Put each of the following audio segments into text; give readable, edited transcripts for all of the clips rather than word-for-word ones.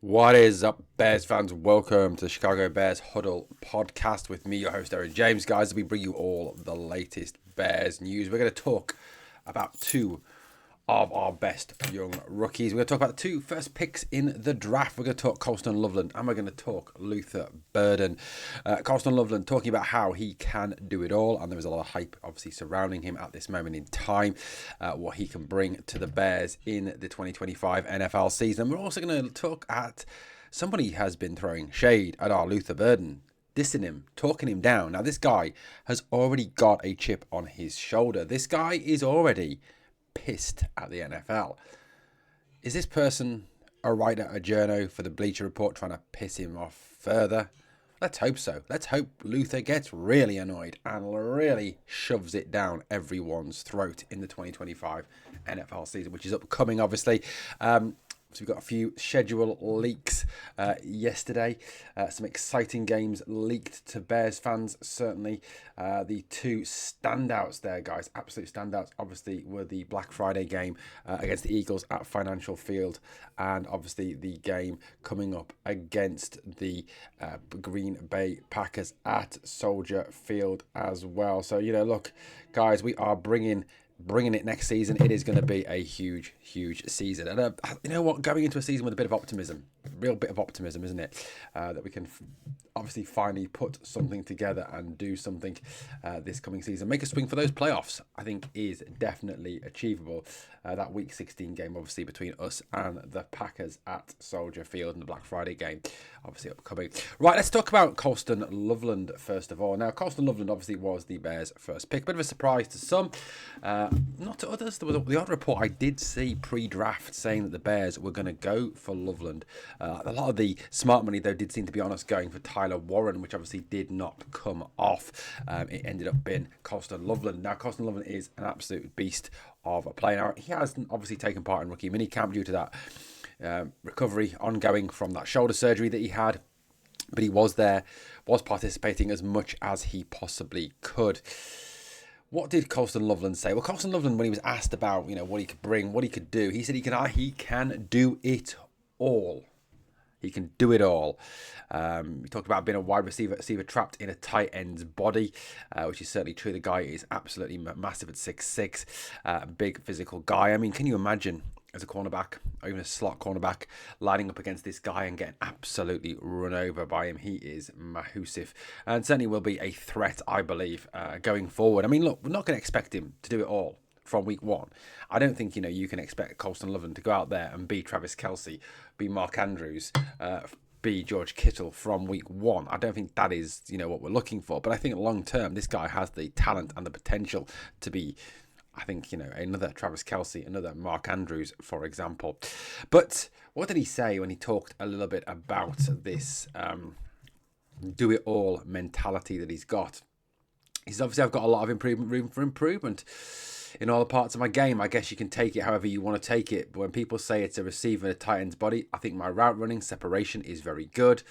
What is up, Bears fans? Welcome to the Chicago Bears Huddle podcast with me, your host, Aaron James. Guys, we bring you all the latest Bears news. We're going to talk about two of our best young rookies. We're going to talk about the two first picks in the draft. We're going to talk Colston Loveland and we're going to talk Luther Burden. Colston Loveland talking about how he can do it all, and there is a lot of hype obviously surrounding him at this moment in time, what he can bring to the Bears in the 2025 NFL season. We're also going to talk at somebody who has been throwing shade at our Luther Burden, dissing him, talking him down. Now, this guy has already got a chip on his shoulder. This guy is already pissed at the NFL. Is this person a writer, a journo for the Bleacher Report trying to piss him off further? Let's hope so. Let's hope Luther gets really annoyed and really shoves it down everyone's throat in the 2025 NFL season, which is upcoming, obviously. So we've got a few schedule leaks yesterday. Some exciting games leaked to Bears fans, certainly. The two standouts there, guys, absolute standouts, obviously, were the Black Friday game against the Eagles at Financial Field, and obviously the game coming up against the Green Bay Packers at Soldier Field as well. So, look, guys, we are bringing it next season. It is going to be a huge season, and you know what, going into a season with a bit of optimism, a real bit of optimism, isn't it, that we can obviously finally put something together and do something this coming season, make a swing for those playoffs, I think is definitely achievable. That week 16 game obviously between us and the Packers at Soldier Field, and the Black Friday game obviously upcoming. Right, let's talk about Colston Loveland first of all. Now, Colston Loveland obviously was the Bears' first pick, bit of a surprise to some, not to others. There was the odd report I did see pre-draft saying that the Bears were going to go for Loveland. A lot of the smart money, though, did seem to be on us going for Tyler Warren, which obviously did not come off. It ended up being Colston Loveland. Now, Colston Loveland is an absolute beast of a player. Now, he hasn't obviously taken part in rookie minicamp due to that recovery ongoing from that shoulder surgery that he had. But he was there, was participating as much as he possibly could. What did Colston Loveland say? Well, Colston Loveland, when he was asked about, what he could bring, what he could do, he said he can do it all. He can do it all. He talked about being a wide receiver trapped in a tight end's body, which is certainly true. The guy is absolutely massive at 6'6", big physical guy. I mean, can you imagine as a cornerback, or even a slot cornerback, lining up against this guy and getting absolutely run over by him? He is massive, and certainly will be a threat, I believe, going forward. I mean, look, we're not going to expect him to do it all from week one. I don't think, you can expect Colston Loveland to go out there and be Travis Kelce, be Mark Andrews, be George Kittle from week one. I don't think that is, what we're looking for. But I think long term, this guy has the talent and the potential to be, I think, another Travis Kelce, another Mark Andrews, for example. But what did he say when he talked a little bit about this do-it-all mentality that he's got? He says, obviously, I've got a lot of room for improvement in all the parts of my game. I guess you can take it however you want to take it. But when people say it's a receiver in a tight end's body, I think my route running separation is very good,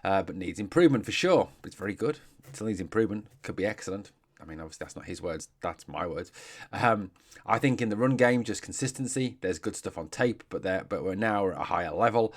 but needs improvement for sure. But it's very good. It still needs improvement. Could be excellent. I mean, obviously, that's not his words. That's my words. I think in the run game, just consistency. There's good stuff on tape, but we're now at a higher level.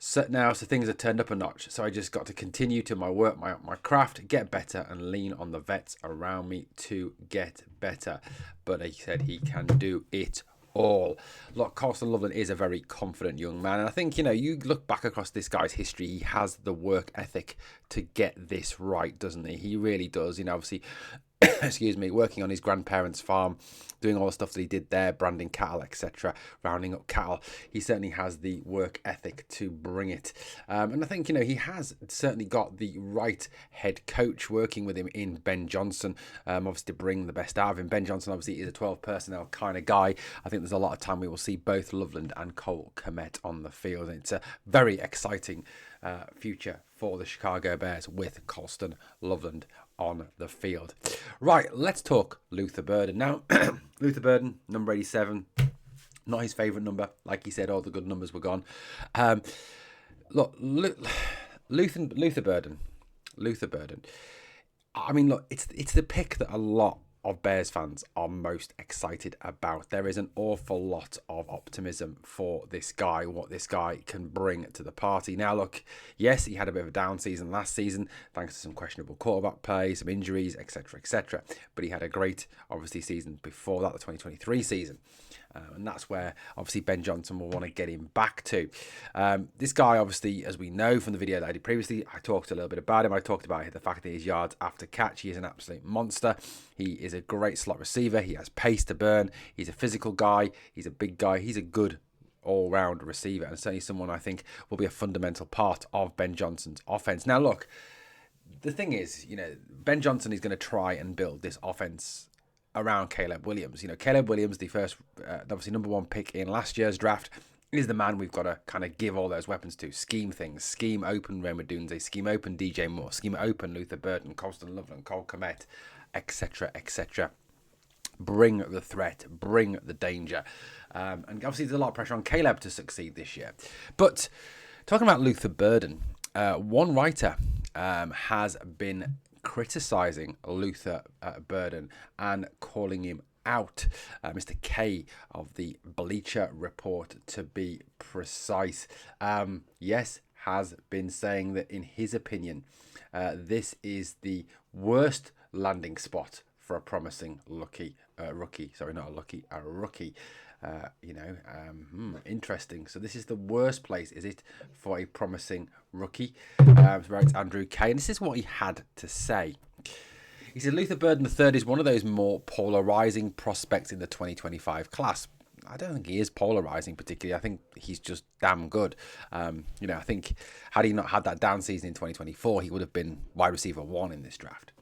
So things have turned up a notch. So I just got to continue to my work, my craft, get better, and lean on the vets around me to get better. But he said he can do it all. Look, Colston Loveland is a very confident young man, and I think, you look back across this guy's history, he has the work ethic to get this right, doesn't he? He really does. Obviously, excuse me, working on his grandparents' farm, doing all the stuff that he did there, branding cattle, etc., rounding up cattle. He certainly has the work ethic to bring it. And I think, he has certainly got the right head coach working with him in Ben Johnson, obviously to bring the best out of him. Ben Johnson obviously is a 12 personnel kind of guy. I think there's a lot of time we will see both Loveland and Cole Kmet on the field. And it's a very exciting future for the Chicago Bears with Colston Loveland on the field. Right, let's talk Luther Burden. Now, Luther Burden, number 87, not his favourite number. Like he said, all the good numbers were gone. Look, Luther Burden. I mean, look, it's the pick that a lot of Bears fans are most excited about. There is an awful lot of optimism for this guy, what this guy can bring to the party. Now, look, yes, he had a bit of a down season last season, thanks to some questionable quarterback play, some injuries, etc., etc. But he had a great, obviously, season before that, the 2023 season. And that's where, obviously, Ben Johnson will want to get him back to. This guy, obviously, as we know from the video that I did previously, I talked a little bit about him. I talked about the fact that his yards after catch, he is an absolute monster. He is a great slot receiver. He has pace to burn. He's a physical guy. He's a big guy. He's a good all-round receiver, and certainly someone I think will be a fundamental part of Ben Johnson's offense. Now, look, the thing is, Ben Johnson is going to try and build this offense around Caleb Williams. Caleb Williams, the first, obviously number 1 pick in last year's draft, is the man we've got to kind of give all those weapons to. Scheme things. Scheme open Rome Odunze. Scheme open DJ Moore. Scheme open Luther Burden, Colston Loveland, Cole Kmet, etc., etc. Bring the threat. Bring the danger. And obviously there's a lot of pressure on Caleb to succeed this year. But talking about Luther Burden, one writer has been criticising Luther Burden and calling him out. Mr. K of the Bleacher Report, to be precise, yes, has been saying that in his opinion, this is the worst landing spot for a promising rookie. Interesting. So this is the worst place, is it, for a promising rookie? Writes Andrew K, and this is what he had to say. He said Luther Burden III is one of those more polarising prospects in the 2025 class. I don't think he is polarising particularly. I think he's just damn good. I think had he not had that down season in 2024, he would have been wide receiver 1 in this draft.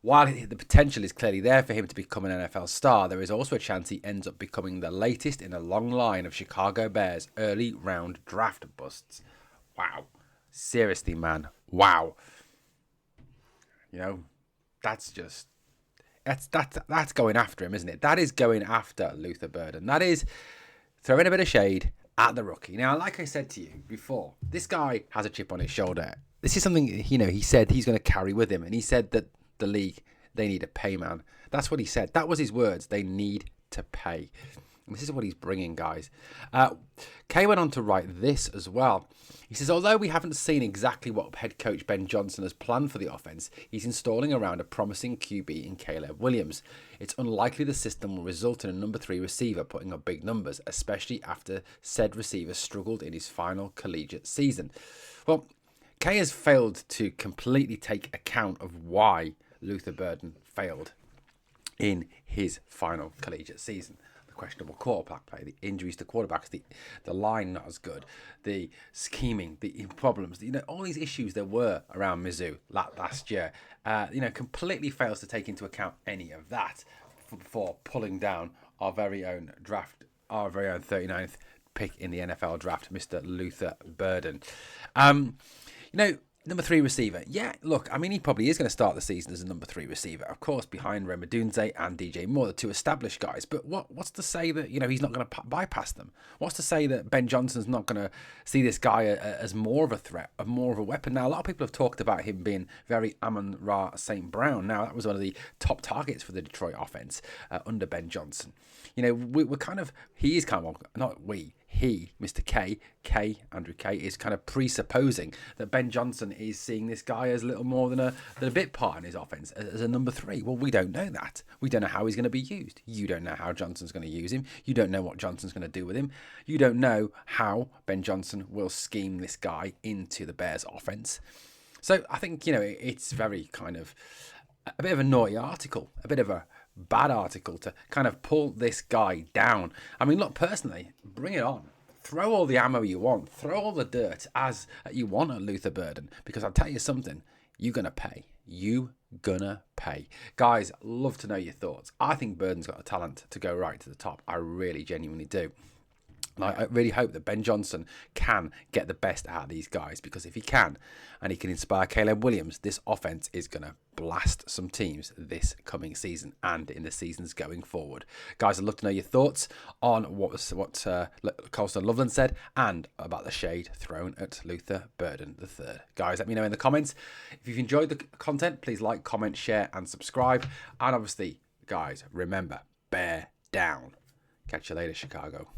While the potential is clearly there for him to become an NFL star, there is also a chance he ends up becoming the latest in a long line of Chicago Bears early round draft busts. Wow. Seriously, man. Wow. That's going after him, isn't it? That is going after Luther Burden. That is throwing a bit of shade at the rookie. Now, like I said to you before, this guy has a chip on his shoulder. This is something, he said he's going to carry with him. And he said that the league, they need to pay, man. That's what he said. That was his words. They need to pay. And this is what he's bringing, guys. Kay went on to write this as well. He says, although we haven't seen exactly what head coach Ben Johnson has planned for the offense, he's installing around a promising QB in Caleb Williams. It's unlikely the system will result in a number 3 receiver putting up big numbers, especially after said receiver struggled in his final collegiate season. Well, Kay has failed to completely take account of why Luther Burden failed in his final collegiate season. The questionable quarterback play, the injuries to quarterbacks, the line not as good, the scheming, the problems, all these issues there were around Mizzou last year, completely fails to take into account any of that for pulling down our very own 39th pick in the NFL draft, Mr. Luther Burden. Number 3 receiver. Yeah, look, he probably is going to start the season as a number 3 receiver. Of course, behind Rome Odunze and DJ Moore, the 2 established guys. But what's to say that, he's not going to bypass them? What's to say that Ben Johnson's not going to see this guy as more of a threat, more of a weapon? Now, a lot of people have talked about him being very Amon-Ra St. Brown. Now, that was one of the top targets for the Detroit offense under Ben Johnson. He, Mr. K, Andrew K, is kind of presupposing that Ben Johnson is seeing this guy as little more than a bit part in his offense, as a number 3. Well, we don't know that. We don't know how he's going to be used. You don't know how Johnson's going to use him. You don't know what Johnson's going to do with him. You don't know how Ben Johnson will scheme this guy into the Bears offense. So I think, it's very kind of a bit of a naughty article, a bit of a bad article to kind of pull this guy down. Look, personally, bring it on. Throw all the ammo you want. Throw all the dirt as you want at Luther Burden. Because I'll tell you something, you're going to pay. You gonna pay. Guys, love to know your thoughts. I think Burden's got a talent to go right to the top. I really genuinely do. And I really hope that Ben Johnson can get the best out of these guys, because if he can, and he can inspire Caleb Williams, this offense is going to blast some teams this coming season and in the seasons going forward. Guys, I'd love to know your thoughts on what Colston Loveland said and about the shade thrown at Luther Burden III. Guys, let me know in the comments. If you've enjoyed the content, please like, comment, share, and subscribe. And obviously, guys, remember, bear down. Catch you later, Chicago.